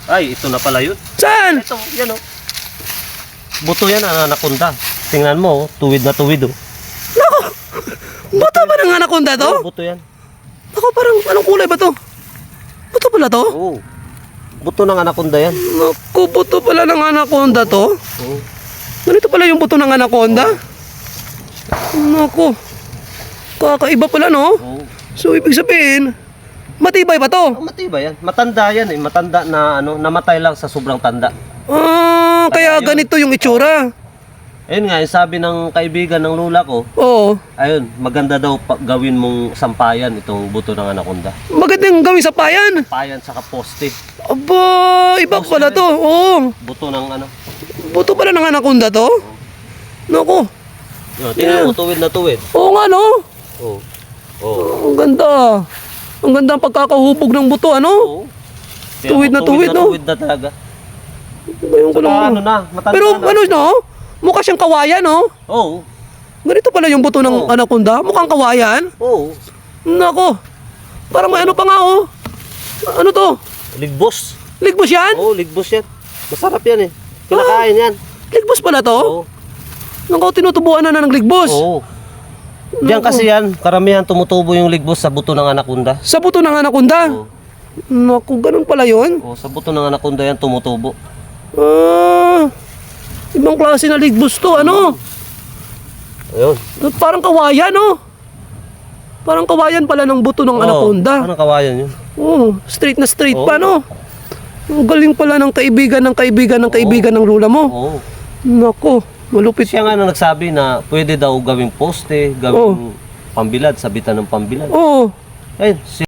Ay, ito na pala yun. Saan? Ito, yan oh. Buto yan ang anaconda. Tingnan mo, tuwid na tuwid oh. Nako! Buto ba ng anaconda to? Oh, buto yan. Nako, parang anong kulay ba to? Buto pala to? Oo. Buto ng anaconda yan. Naku, buto pala ng anaconda to? Oo. Ganito pala yung buto ng anaconda? Naku. Kakaiba pala, no? Oo. So, ibig sabihin, matibay ba to? Oh, matibay yan. Matanda yan eh. Matanda na ano, namatay lang sa sobrang tanda. Ah, kaya Ayun. ganito yung itsura. Ayun nga, yung sabi ng kaibigan ng lula ko, Oo. ayun, maganda daw gawin mong sampayan itong buto ng anaconda. Magandang gawin sa payan. Payan saka poste. Aba, iba Poste pala rin. to. Oo. Buto ng ano. Buto pala ng anaconda to? Naku. Yun, tingnan mo, tuwid na tuwid. Oo nga, no? Oo. Oo. Ang ganda. Ang ganda ang pagkakahubog ng buto, ano? Oo. Tuwid na tuwid, no? Tuwid na talaga. Ngayon ko Saka lang. ano na, matanda Pero na. ano, no? Mukha siyang kawayan, no? Oo. Ganito pala yung buto ng Oo. anaconda. Mukhang kawayan. Oo. Nako. Parang may ano pa nga, oh. Ano to? Ligbos. Ligbos yan? Oo, ligbos yan. Masarap yan eh. Kinakain yan. Ligbos pala to? Oo. Nako, tinutubuan na ng ligbos. Oo. Diyan kasi yan, karamihan tumutubo yung ligbos sa buto ng anaconda. Sa buto ng anaconda? Oo. Naku, ganun pala yun? Oo, sa buto ng anaconda yan tumutubo. Ah, ibang klase na ligbos to, ano? Ayun. Parang kawayan, no? Parang kawayan pala ng buto ng anaconda. Anong kawayan yun? Oh, straight na straight Oo. pa, no? Ang galing pala ng kaibigan ng kaibigan ng kaibigan ng lula mo. Oo. Nako, malupit. Siya nga na nagsabi na pwede daw gawing poste, gawing pambilad, sabitan ng pambilad. Oo. Ayun,